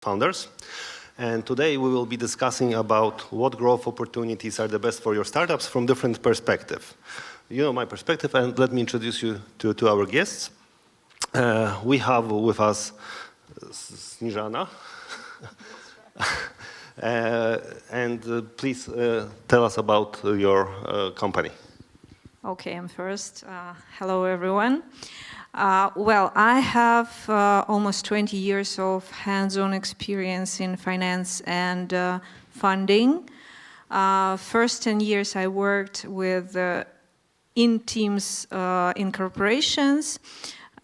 founders. And today we will be discussing about what growth opportunities are the best for your startups from different perspectives. You know my perspective, and let me introduce you to our guests. We have with us Snezhana. Please tell us about your company. Okay, I'm first. Hello, everyone. Well, I have almost 20 years of hands-on experience in finance and funding. First 10 years I worked with in teams in corporations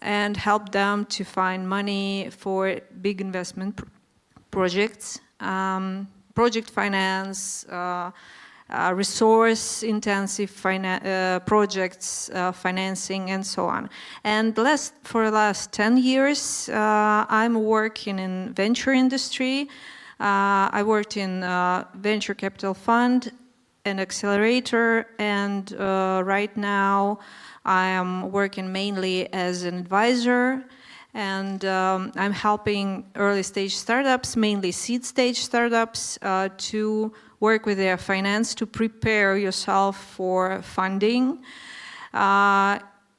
and helped them to find money for big investment projects, project finance, resource-intensive projects, financing, and so on. And for the last 10 years, I'm working in venture industry. I worked in venture capital fund and accelerator, and right now I am working mainly as an advisor. And I'm helping early-stage startups, mainly seed-stage startups, to work with their finance to prepare yourself for funding.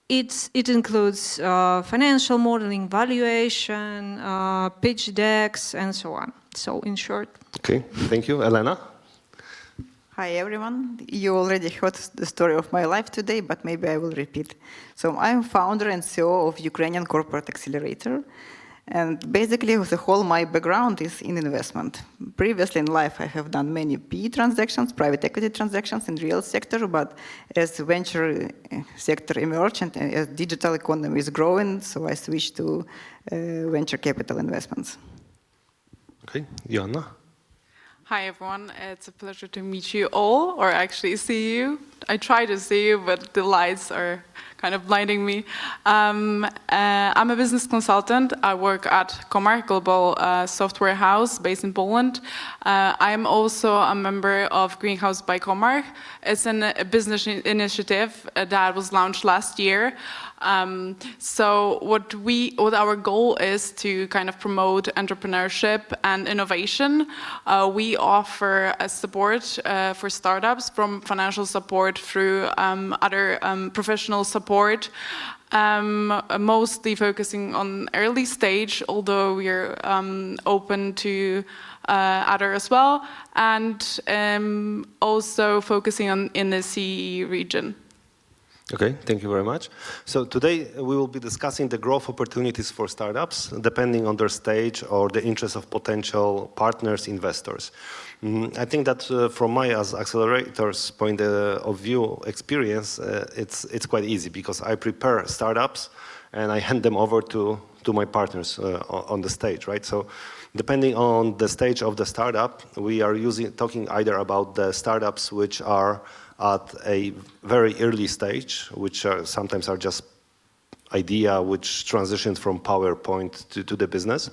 It includes financial modeling, valuation, pitch decks, and so on. So, in short. Okay, thank you. Elena? Hi, everyone. You already heard the story of my life today, but maybe I will repeat. So I'm founder and CEO of Ukrainian Corporate Accelerator. And basically, my background is in investment. Previously in life, I have done many PE transactions, private equity transactions in real sector, but as venture sector emerged and as digital economy is growing, so I switched to venture capital investments. Okay, Joanna? Hi, everyone. It's a pleasure to meet you all, or actually see you. I try to see you, but the lights are kind of blinding me. I'm a business consultant. I work at Komar, global software house based in Poland. I am also a member of Greenhouse by Komar. It's a business initiative that was launched last year. So what our goal is to kind of promote entrepreneurship and innovation. We offer support for startups, from financial support through other professional support, mostly focusing on early stage, although we're open to other as well, and also focusing in the CEE region. Okay, thank you very much. So today we will be discussing the growth opportunities for startups, depending on their stage or the interest of potential partners, investors. I think that from my as accelerator's point of view experience, it's quite easy because I prepare startups and I hand them over to my partners on the stage, right? So depending on the stage of the startup, we are talking either about the startups which are at a very early stage, which sometimes are just idea which transitioned from PowerPoint to the business.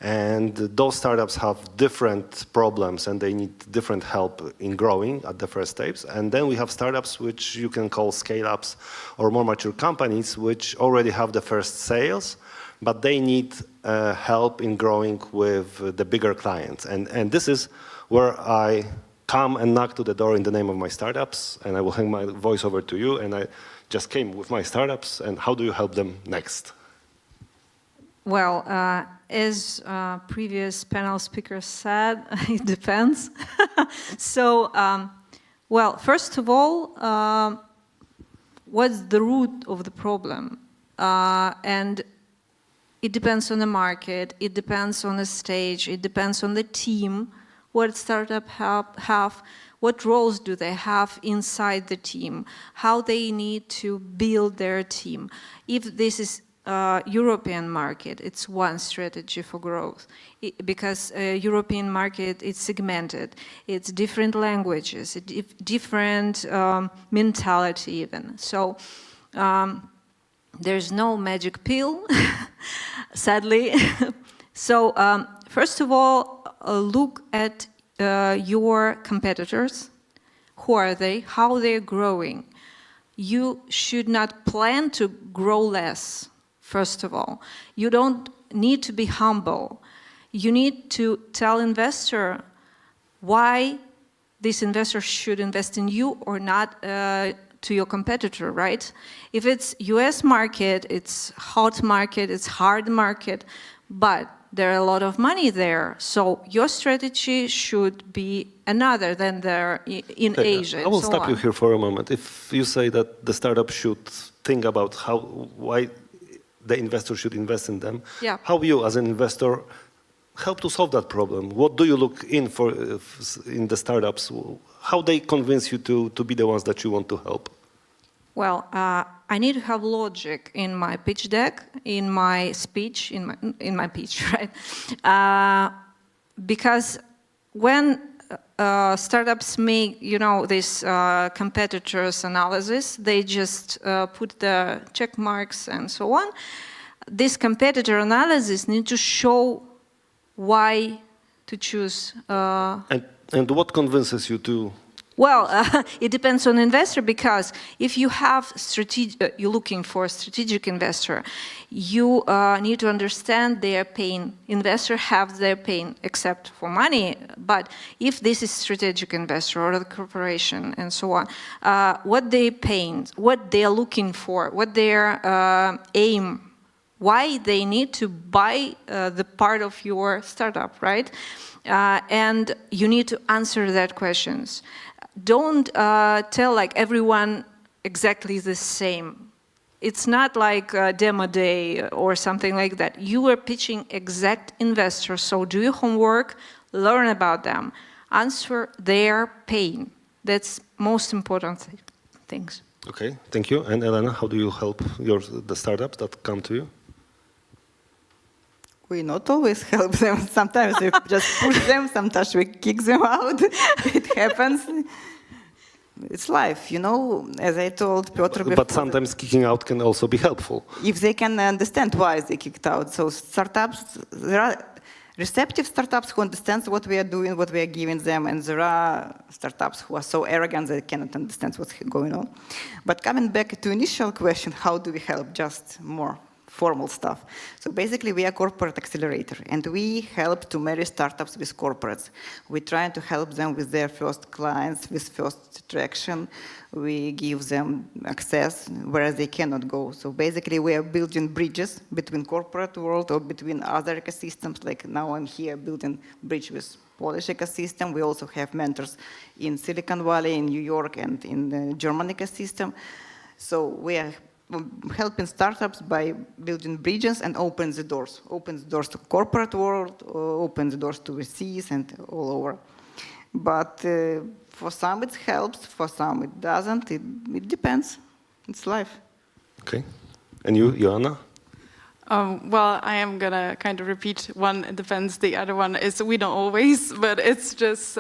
And those startups have different problems and they need different help in growing at the first steps. And then we have startups which you can call scale-ups or more mature companies which already have the first sales, but they need help in growing with the bigger clients. And this is where I come and knock to the door in the name of my startups, and I will hang my voice over to you. And I just came with my startups, and how do you help them next? Well, as previous panel speakers said, it depends. So, well, first of all, what's the root of the problem? And it depends on the market, it depends on the stage, it depends on the team. What startup have, what roles do they have inside the team, how they need to build their team. If this is European market, it's one strategy for growth, because European market is segmented. It's different languages, different mentality even. So there's no magic pill, sadly. So first of all, look at your competitors. Who are they? How they're growing. You should not plan to grow less, first of all. You don't need to be humble. you need to tell investor why this investor should invest in you or not to your competitor, right? If it's US market, it's hot market, it's hard market, but there are a lot of money there. So your strategy should be another than there in Okay, Asia. I will and so stop you on. here for a moment. If you say that the startup should think about why the investor should invest in them, Yeah. how you as an investor help to solve that problem? What do you look in for in the startups? How they convince you to be the ones that you want to help? Well, I need to have logic in my pitch deck, in my speech, in my pitch, right? Because when startups make, this competitors analysis, they just put the check marks and so on. This competitor analysis need to show why to choose. And what convinces you to? Well, it depends on investor, because if you have you're looking for a strategic investor, you need to understand their pain. Investor have their pain, except for money. But if this is strategic investor or the corporation and so on, what they pain, what they are looking for, what their aim, why they need to buy the part of your startup, right? And you need to answer that questions. Don't tell like everyone exactly the same. It's not like a demo day or something like that. You are pitching exact investors, so do your homework, learn about them, answer their pain. That's most important things. Okay, thank you. And Elena, how do you help the startups that come to you? We not always help them. Sometimes we just push them, sometimes we kick them out. It happens. It's life, as I told Piotr before. But sometimes kicking out can also be helpful. If they can understand why they kicked out. So startups, there are receptive startups who understand what we are doing, what we are giving them, and there are startups who are so arrogant they cannot understand what's going on. But coming back to initial question, how do we help? Just more formal stuff. So basically, we are a corporate accelerator, and we help to marry startups with corporates. We're trying to help them with their first clients, with first traction. We give them access where they cannot go. So basically, we are building bridges between corporate world or between other ecosystems. Like now I'm here building bridge with Polish ecosystem. We also have mentors in Silicon Valley, in New York, and in the German ecosystem. So we are helping startups by building bridges and open the doors to corporate world, open the doors to VCs and all over. But for some it helps, for some it doesn't. It depends. It's life. Okay. And you, Joanna? Well, I am gonna kind of repeat one, it depends, the other one is we don't always, but it's just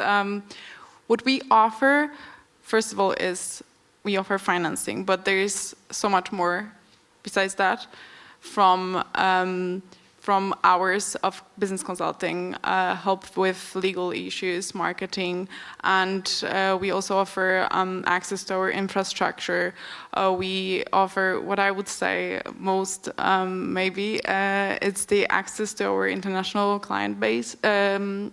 what we offer, first of all, is we offer financing, but there is so much more besides that from hours of business consulting, help with legal issues, marketing, and we also offer access to our infrastructure. We offer what I would say most maybe it's the access to our international client base and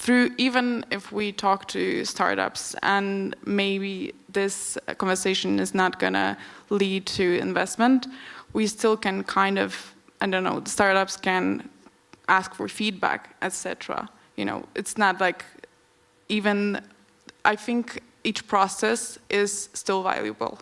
through, even if we talk to startups and maybe this conversation is not gonna lead to investment, we still can kind of, I don't know, startups can ask for feedback, etc. It's not like even, I think each process is still valuable.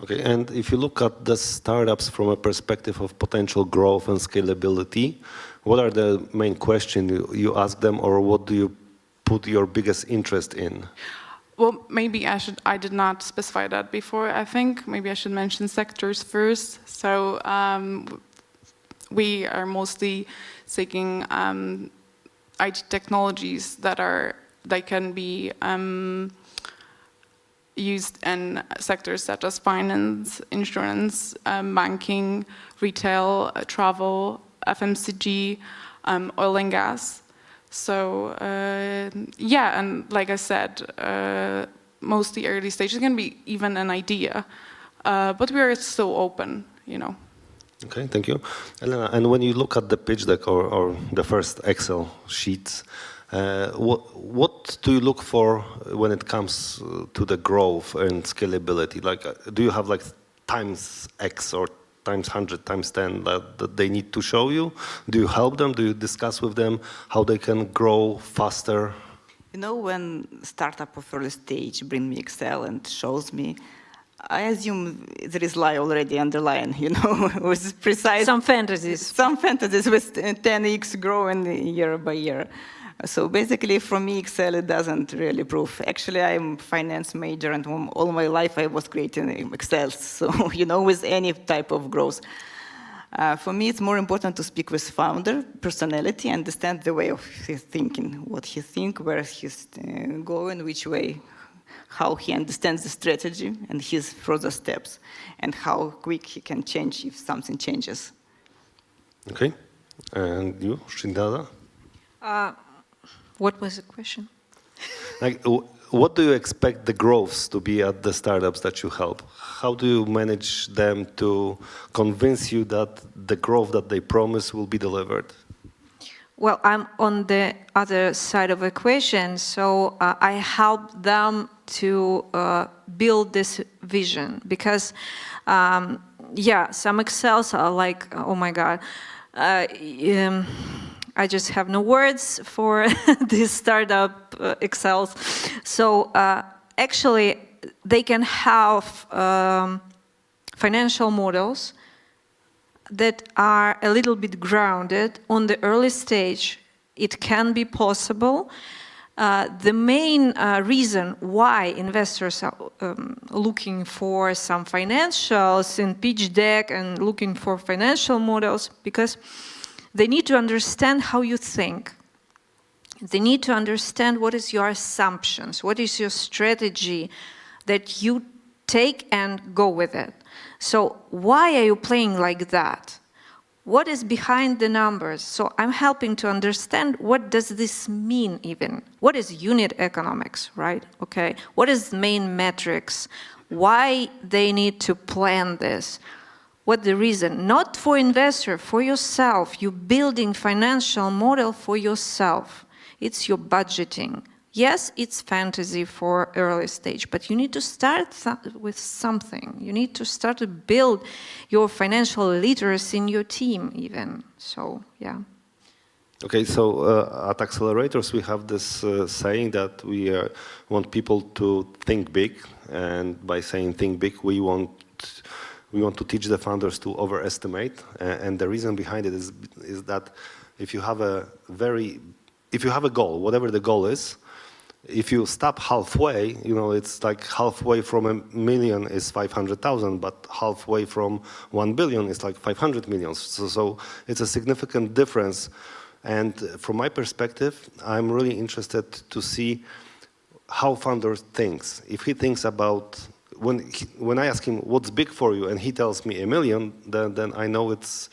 Okay, and if you look at the startups from a perspective of potential growth and scalability, what are the main questions you ask them, or what do you put your biggest interest in? Well, maybe I did not specify that before, I think. Maybe I should mention sectors first. So we are mostly seeking IT technologies that can be used in sectors such as finance, insurance, banking, retail, travel, FMCG, oil and gas. So yeah, and like I said, mostly early stages can be even an idea, but we are still open, Okay, thank you. Elena, and when you look at the pitch deck or the first Excel sheets, what do you look for when it comes to the growth and scalability? Like, do you have like times X or times 100, times 10 that they need to show you? Do you help them? Do you discuss with them how they can grow faster? You know, when startup of early stage bring me Excel and shows me, I assume there is lie already underlying, you know, with precise... Some fantasies. Some fantasies with 10x growing year by year. So basically, for me, Excel it doesn't really prove. Actually, I'm finance major, and all my life I was creating Excel. So, you know, with any type of growth. For me, it's more important to speak with founder, personality, understand the way of his thinking, what he thinks, where he's going, which way, how he understands the strategy and his further steps, and how quick he can change if something changes. Okay, and you, Shindada? What was the question? Like, what do you expect the growths to be at the startups that you help? How do you manage them to convince you that the growth that they promise will be delivered? Well, I'm on the other side of the equation, so I help them to build this vision because, yeah, some Excels are like, oh my God, I just have no words for these startup Excels. So actually, they can have financial models that are a little bit grounded on the early stage. It can be possible. The main reason why investors are looking for some financials in pitch deck and looking for financial models, because they need to understand how you think. They need to understand what is your assumptions, what is your strategy that you take and go with it. So why are you playing like that? What is behind the numbers? So I'm helping to understand what does this mean even? What is unit economics, right? Okay. What is main metrics? Why they need to plan this? What the reason? Not for investor, for yourself. You're building financial model for yourself. It's your budgeting. Yes, it's fantasy for early stage, but you need to start with something. You need to start to build your financial literacy in your team even. So, yeah. Okay, so at Accelerators, we have this saying that we want people to think big. And by saying think big, we want to teach the founders to overestimate. And the reason behind it is that if you have a goal, whatever the goal is, if you stop halfway, you know, it's like halfway from 1 million is 500,000, but halfway from 1 billion is like 500 million. So it's a significant difference. And from my perspective, I'm really interested to see how founder thinks. If he thinks about, when I ask him what's big for you and he tells me 1 million, then I know it's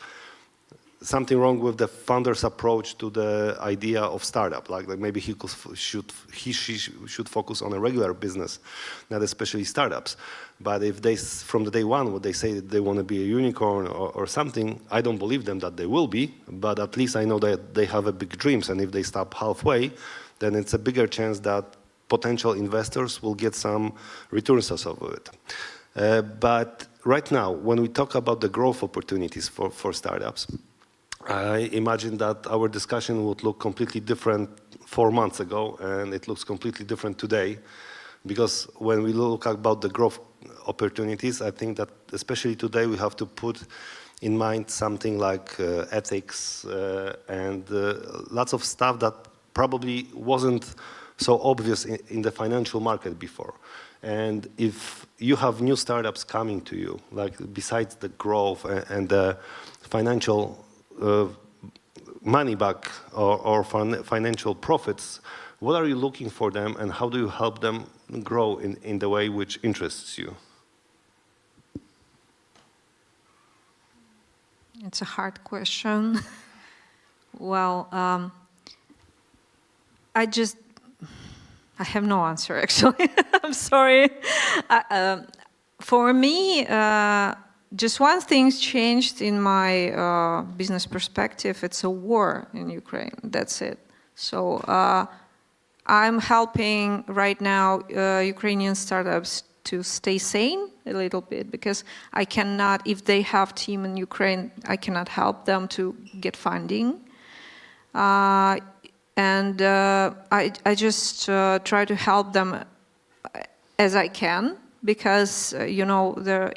something wrong with the founder's approach to the idea of startup. Like maybe she should focus on a regular business, not especially startups. But if they, from the day one, what they say that they want to be a unicorn or something, I don't believe them that they will be, but at least I know that they have a big dreams. And if they stop halfway, then it's a bigger chance that potential investors will get some returns out of it. But right now, when we talk about the growth opportunities for startups, I imagine that our discussion would look completely different 4 months ago, and it looks completely different today. Because when we look about the growth opportunities, I think that especially today we have to put in mind something like ethics and lots of stuff that probably wasn't so obvious in the financial market before. And if you have new startups coming to you, like besides the growth and the financial money back or financial profits, what are you looking for them and how do you help them grow in the way which interests you? It's a hard question. Well, I have no answer actually. I'm sorry. For me, just one thing's changed in my business perspective. It's a war in Ukraine. That's it. So I'm helping right now Ukrainian startups to stay sane a little bit, because I cannot, if they have team in Ukraine, I cannot help them to get funding. And I just try to help them as I can, because you know, there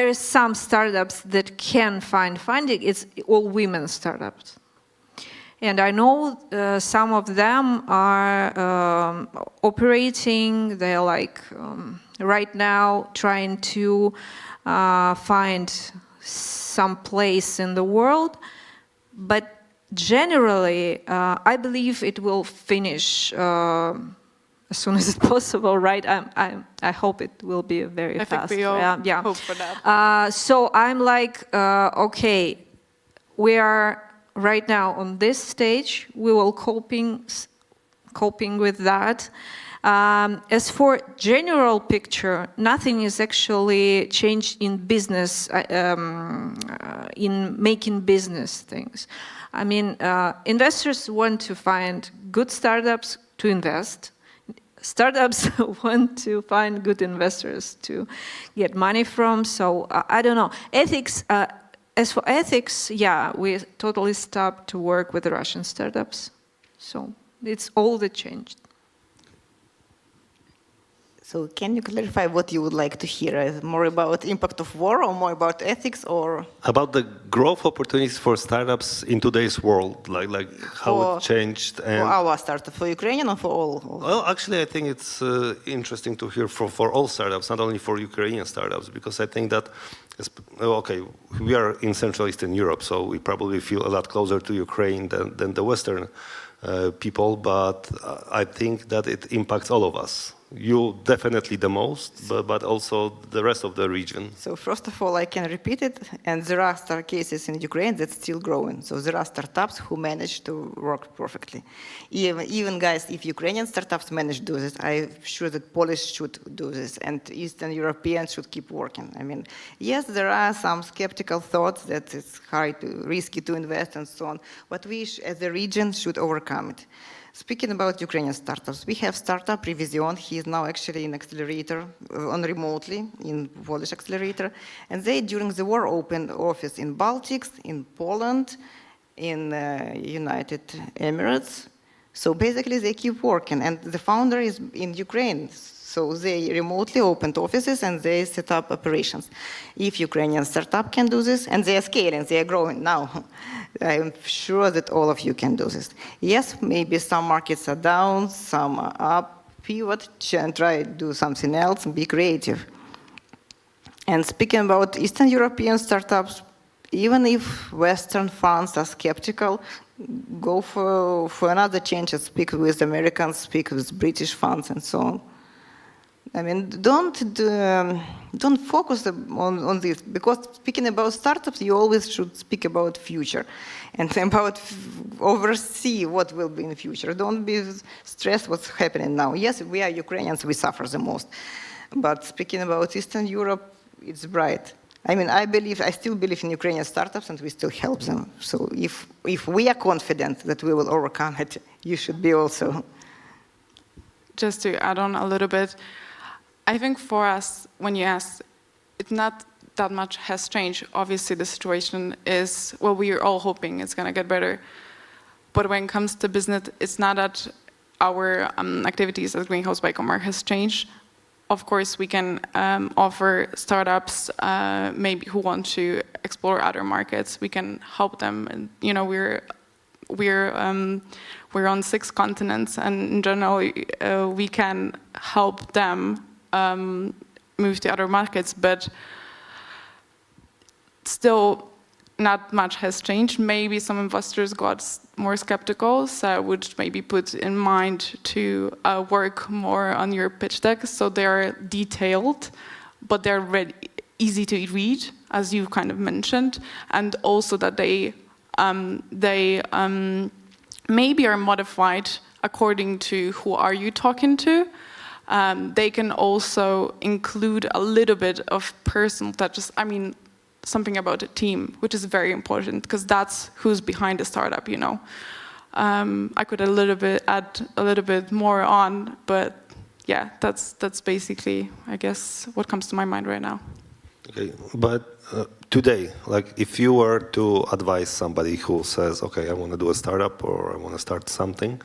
is some startups that can find funding. It's all women startups. And I know some of them are operating, they're like right now trying to find some place in the world, but generally I believe it will finish as soon as possible, right? I hope it will be very fast. I think we all yeah. hope for that. So I'm like, okay, we are right now on this stage, we will coping with that. As for general picture, nothing is actually changed in business, in making business things. I mean, investors want to find good startups to invest. Startups want to find good investors to get money from. So I don't know. Ethics. As for ethics, yeah, we totally stopped to work with the Russian startups. So it's all that changed. So can you clarify what you would like to hear? More about impact of war, or more about ethics, or? About the growth opportunities for startups in today's world, like how it changed. And for our startup, for Ukrainian or for all? well, actually, I think it's interesting to hear for all startups, not only for Ukrainian startups, because I think that, okay, we are in Central Eastern Europe, so we probably feel a lot closer to Ukraine than the Western people, but I think that it impacts all of us. You definitely the most, but also the rest of the region. So first of all, I can repeat it, and there are start cases in Ukraine that's still growing. So there are startups who manage to work perfectly. Even guys, if Ukrainian startups manage to do this, I'm sure that Polish should do this, and Eastern Europeans should keep working. I mean, yes, there are some skeptical thoughts that it's hard, risky to invest and so on, but we as a region should overcome it. Speaking about Ukrainian startups, we have startup Revision. He is now actually in accelerator, on remotely, in Polish accelerator. And they, during the war, opened office in Baltics, in Poland, in United Emirates. So basically, they keep working. And the founder is in Ukraine. So they remotely opened offices and they set up operations. If Ukrainian startup can do this, and they are scaling, they are growing now, I'm sure that all of you can do this. Yes, maybe some markets are down, some are up, pivot, and try to do something else and be creative. And speaking about Eastern European startups, even if Western funds are skeptical, go for another change and speak with Americans, speak with British funds and so on. I mean, don't focus on this, because speaking about startups, you always should speak about future and about oversee what will be in the future. Don't be stressed what's happening now. Yes, we are Ukrainians, we suffer the most. But speaking about Eastern Europe, it's bright. I mean, I still believe in Ukrainian startups and we still help them. So if we are confident that we will overcome it, you should be also. Just to add on a little bit, I think for us, when you ask, it's not that much has changed. Obviously, the situation is, well, we are all hoping it's going to get better. But when it comes to business, it's not that our activities as Greenhouse by Comarch has changed. Of course, we can offer startups maybe who want to explore other markets. We can help them, and we're on 6 continents, and in general, we can help them move to other markets, but still not much has changed. Maybe some investors got more skeptical, so I would maybe put in mind to work more on your pitch deck, so they're detailed, but they're easy to read, as you kind of mentioned, and also that they maybe are modified according to who are you talking to, they can also include a little bit of personal touches. I mean, something about a team, which is very important because that's who's behind the startup, you know. I could add a little bit more on, but yeah, that's basically, I guess, what comes to my mind right now. Okay, but today, like if you were to advise somebody who says, okay, I want to do a startup or I want to start something,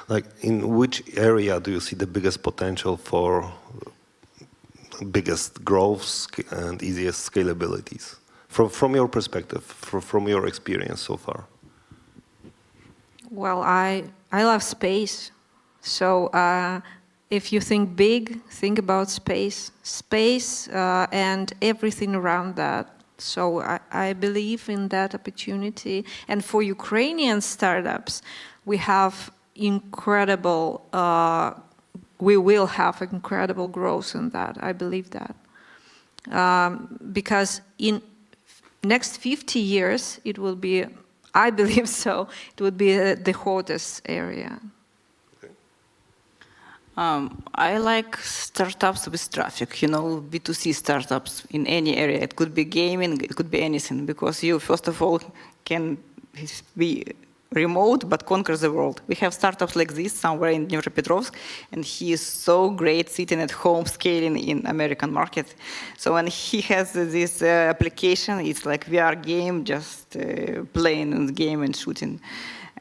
like in which area do you see the biggest potential for biggest growths and easiest scalabilities? From your perspective, from your experience so far? Well, I love space. So if you think big, think about space. Space and everything around that. So I believe in that opportunity. And for Ukrainian startups, we have incredible, we will have incredible growth in that. I believe that. Because in next 50 years, it will be, I believe so, it would be the hottest area. I like startups with traffic, you know, B2C startups in any area. It could be gaming, it could be anything, because you, first of all, can be remote but conquer the world. We have startups like this somewhere in Dnipropetrovsk, and he is so great sitting at home scaling in American market. So when he has this application, it's like VR game, just playing in the game and shooting.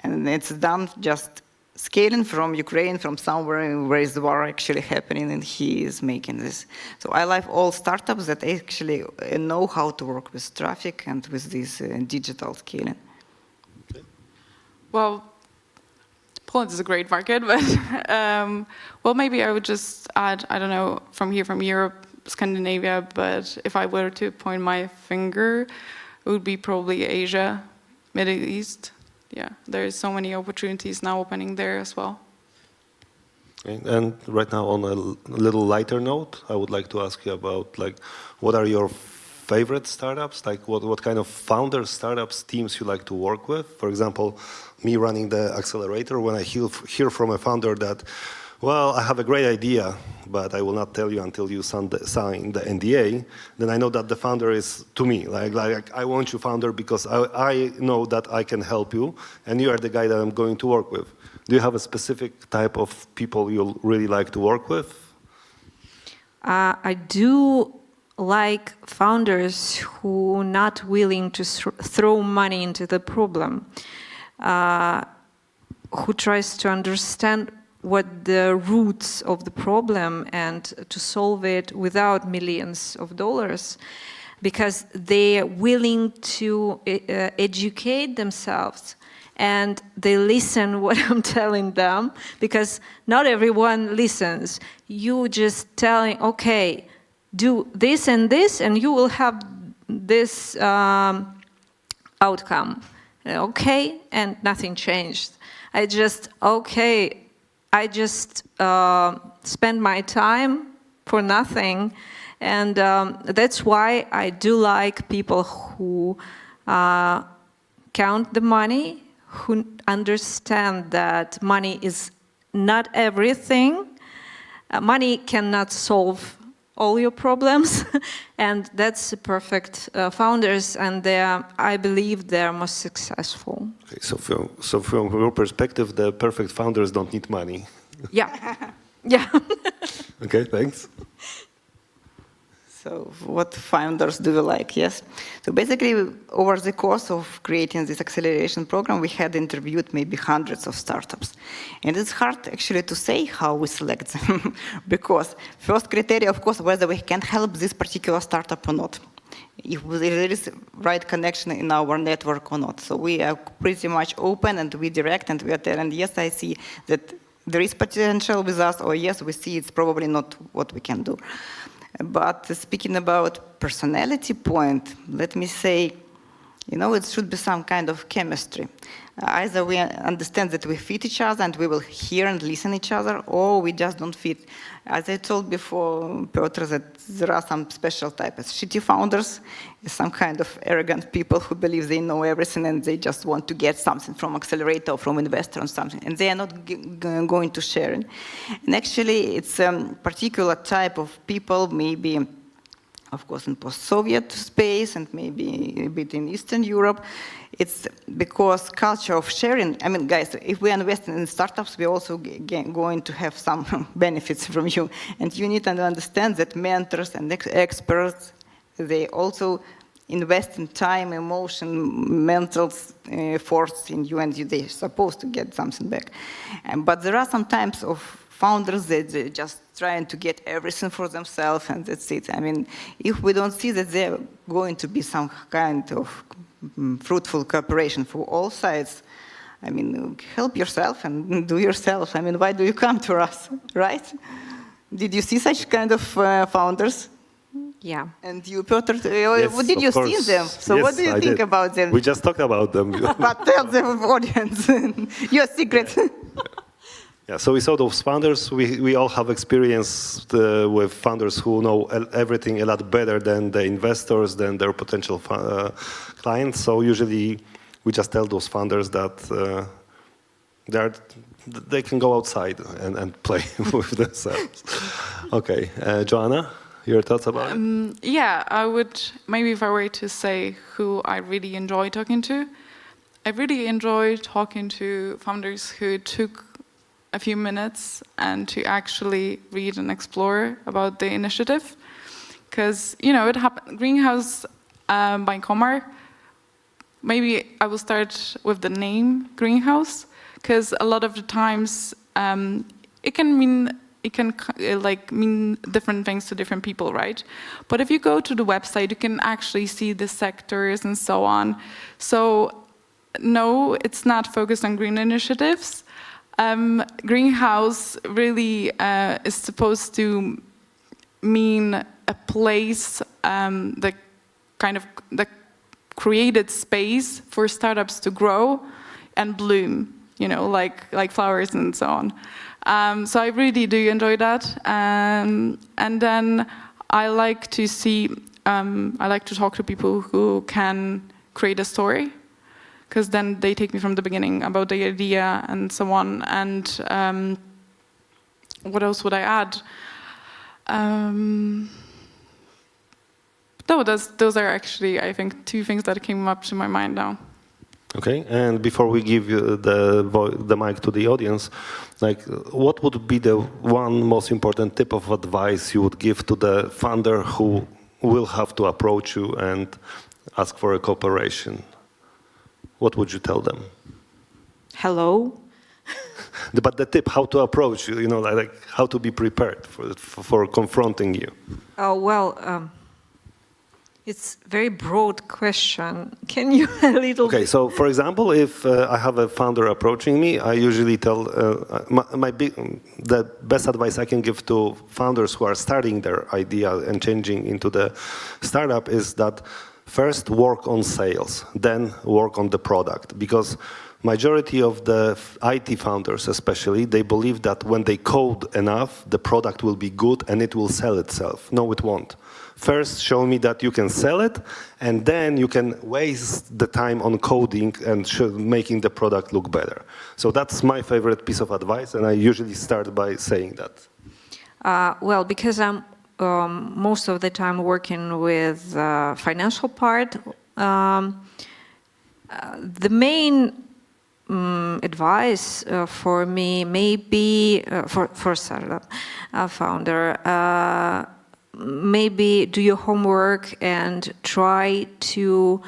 And it's done just scaling from Ukraine, from somewhere where is the war actually happening, and he is making this. So I like all startups that actually know how to work with traffic and with this digital scaling. Well, Poland is a great market, but well, maybe I would just add, I don't know, from Europe, Scandinavia, but if I were to point my finger, it would be probably Asia, Middle East. Yeah, there's so many opportunities now opening there as well. And right now, on a little lighter note, I would like to ask you about, like, what are your favorite startups? Like, what kind of founders, startups, teams you like to work with? For example, me running the accelerator, when I hear from a founder that, well, I have a great idea, but I will not tell you until you sign the NDA, then I know that the founder is to me. Like I want you, founder, because I know that I can help you, and you are the guy that I'm going to work with. Do you have a specific type of people you really like to work with? I do like founders who are not willing to throw money into the problem, who tries to understand what the roots of the problem and to solve it without millions of dollars, because they're willing to educate themselves and they listen what I'm telling them, because not everyone listens. You just telling, okay, do this and this and you will have this outcome. Okay, and nothing changed. I just spend my time for nothing, and that's why I do like people who count the money, who understand that money is not everything. Money cannot solve all your problems, and that's the perfect founders, and I believe they're most successful. Okay, so from your perspective, the perfect founders don't need money. Yeah, yeah. Okay, thanks. So what founders do we like? Yes. So basically, over the course of creating this acceleration program, we had interviewed maybe hundreds of startups. And it's hard actually to say how we select them, because first criteria, of course, whether we can help this particular startup or not, if there is right connection in our network or not. So we are pretty much open and we direct and we are telling, yes, I see that there is potential with us, or yes, we see it's probably not what we can do. But speaking about personality point, let me say, You know, it should be some kind of chemistry. Either we understand that we fit each other and we will hear and listen each other, or we just don't fit. As I told before, Piotr, that there are some special type of shitty founders, some kind of arrogant people who believe they know everything and they just want to get something from accelerator or from investor or something, and they are not going to share it. And actually, it's a particular type of people, maybe of course in post-Soviet space and maybe a bit in Eastern Europe. It's because culture of sharing, I mean, guys, if we invest in startups, we're also going to have some benefits from you. And you need to understand that mentors and experts, they also invest in time, emotion, mental force in you, and they're supposed to get something back. But there are some types of founders that they're just trying to get everything for themselves, and that's it. I mean, if we don't see that they're going to be some kind of fruitful cooperation for all sides, I mean, help yourself and do yourself. I mean, why do you come to us, right? Did you see such kind of founders? Yeah. And you, Piotr, Yes, did you of course. see them? So Yes, what do you I think did. about them? We just talked about them. But tell the audience your secret. Yeah, so we saw those founders. We all have experience with founders who know everything a lot better than the investors, than their potential clients. So usually we just tell those founders that they can go outside and play with themselves. Okay, Joanna, your thoughts about it? Yeah, I would, maybe if I were to say who I really enjoy talking to, I really enjoy talking to founders who took a few minutes and to actually read and explore about the initiative. Because, you know, it happened, Greenhouse by Komar, maybe I will start with the name Greenhouse, because a lot of the times it can mean different things to different people, right? But if you go to the website, you can actually see the sectors and so on. So no, it's not focused on green initiatives. Greenhouse really is supposed to mean a place that created space for startups to grow and bloom, you know, like flowers and so on. So I really do enjoy that. And then I like to see, I like to talk to people who can create a story, because then they take me from the beginning about the idea and so on. And what else would I add? No, those are actually, I think, two things that came up to my mind now. Okay, and before we give you the mic to the audience, like, what would be the one most important tip of advice you would give to the founder who will have to approach you and ask for a cooperation? What would you tell them? Hello. But the tip, how to approach you, know, like how to be prepared for confronting you. It's a very broad question. Can you a little Okay, bit? so for example, if I have a founder approaching me, I usually tell the best advice I can give to founders who are starting their idea and changing into the startup is that first work on sales, then work on the product, because majority of the IT founders especially, they believe that when they code enough, the product will be good and it will sell itself. No, it won't. First, show me that you can sell it, and then you can waste the time on coding and making the product look better. So that's my favorite piece of advice, and I usually start by saying that. Well, because I'm most of the time working with financial part, the main advice for me may be for startup founder. Maybe do your homework and try to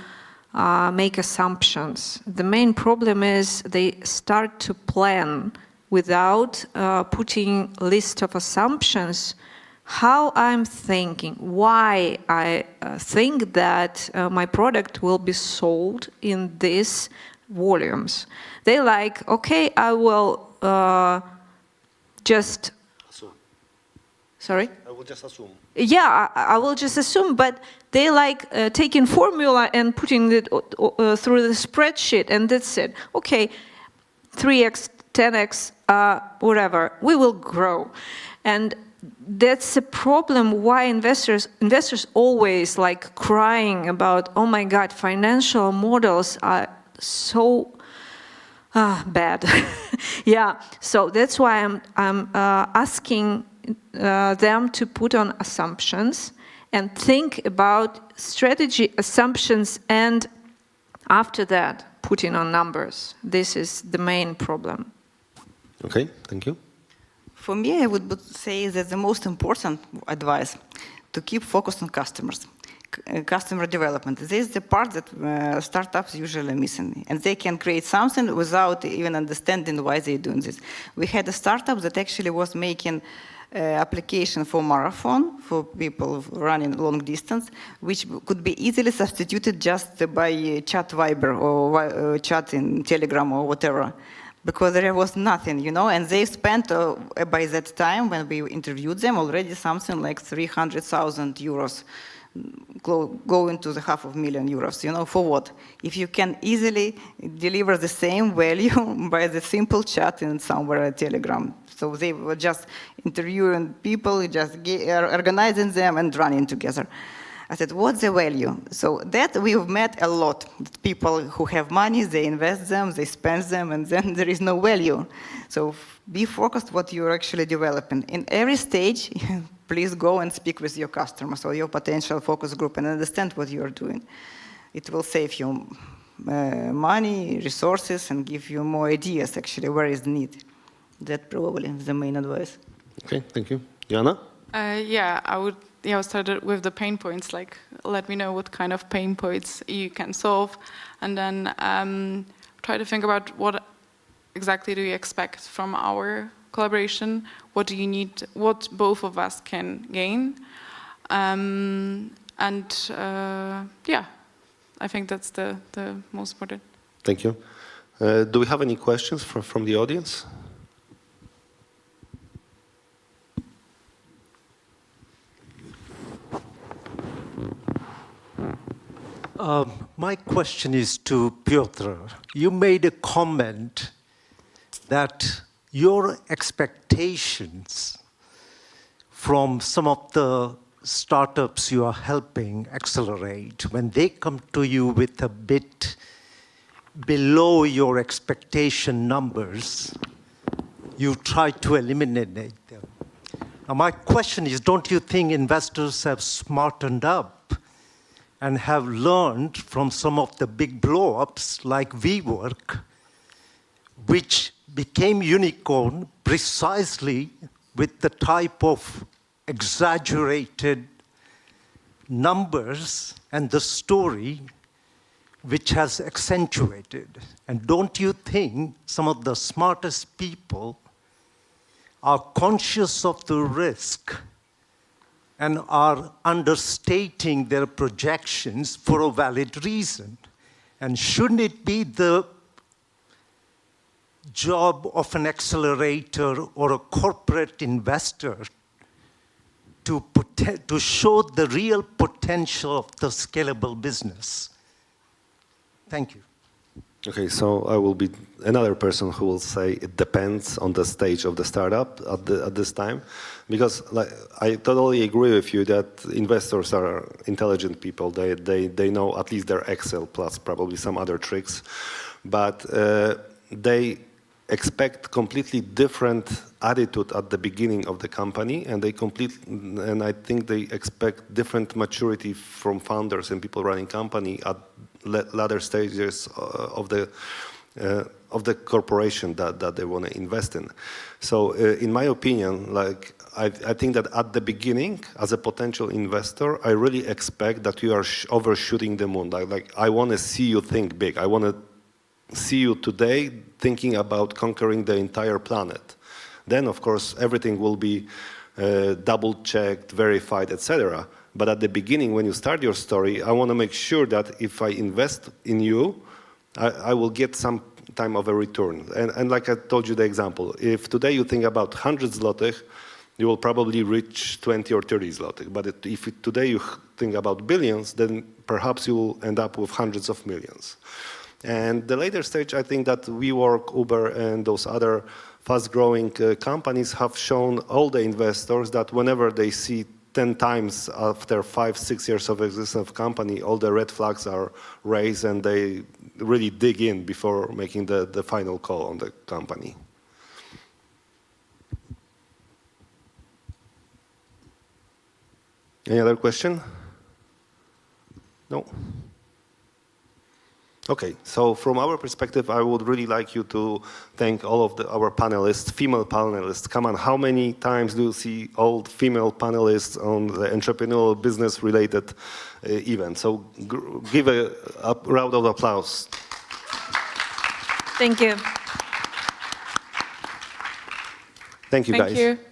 make assumptions. The main problem is they start to plan without putting a list of assumptions, how I'm thinking, why I think that my product will be sold in these volumes. They like, okay, I will just Sorry? I will just assume. Yeah, I will just assume, but they like taking formula and putting it through the spreadsheet, and that's it. Okay, 3x, 10x, whatever, we will grow. And that's a problem why investors always like crying about, oh my God, financial models are so bad. Yeah, so that's why I'm asking them to put on assumptions and think about strategy assumptions, and after that, putting on numbers. This is the main problem. Okay, thank you. For me, I would say that the most important advice to keep focused on customers, customer development. This is the part that startups usually missing, and they can create something without even understanding why they're doing this. We had a startup that actually was making application for marathon for people running long distance, which could be easily substituted just by chat Viber or chat in Telegram or whatever, because there was nothing, and they spent by that time when we interviewed them already something like 300,000 euros, going to the €500,000, for what? If you can easily deliver the same value by the simple chat in somewhere at Telegram. So they were just interviewing people, just organizing them and running together. I said, what's the value? So that we've met a lot. People who have money, they invest them, they spend them, and then there is no value. So be focused what you're actually developing. In every stage, please go and speak with your customers or your potential focus group and understand what you're doing. It will save you money, resources, and give you more ideas, actually, where is need. That probably is the main advice. Okay, thank you. Jana? Yeah, I would start with the pain points, like let me know what kind of pain points you can solve, and then try to think about what exactly do you expect from our collaboration, what do you need, what both of us can gain, yeah, I think that's the most important. Thank you. Do we have any questions from the audience? My question is to Piotr. You made a comment that your expectations from some of the startups you are helping accelerate, when they come to you with a bit below your expectation numbers, you try to eliminate them. Now my question is, don't you think investors have smartened up and have learned from some of the big blow-ups like WeWork, which became unicorn precisely with the type of exaggerated numbers and the story which has accentuated? And don't you think some of the smartest people are conscious of the risk and are understating their projections for a valid reason? And shouldn't it be the job of an accelerator or a corporate investor to show the real potential of the scalable business? Thank you. Okay, so I will be another person who will say it depends on the stage of the startup at this time, because I totally agree with you that investors are intelligent people. They know at least their Excel plus probably some other tricks, but they expect completely different attitude at the beginning of the company, and and I think they expect different maturity from founders and people running company at later stages of the corporation that they want to invest in. So in my opinion, I think that at the beginning, as a potential investor, I really expect that you are overshooting the moon. Like I want to see you think big. I want to see you today thinking about conquering the entire planet. Then, of course, everything will be double-checked, verified, etc. But at the beginning, when you start your story, I want to make sure that if I invest in you, I will get some time of a return. And like I told you the example, if today you think about 100 zlotych you will probably reach 20 or 30 zloty. But if today you think about billions, then perhaps you will end up with hundreds of millions. And the later stage, I think that WeWork, Uber, and those other fast-growing companies have shown all the investors that whenever they see 10 times after 5-6 years of existence of company, all the red flags are raised and they really dig in before making the final call on the company. Any other question? No? Okay, so from our perspective, I would really like you to thank all of our panelists, female panelists. Come on, how many times do you see all female panelists on the entrepreneurial business-related event? So give a round of applause. Thank you. Thank you, guys. Thank you.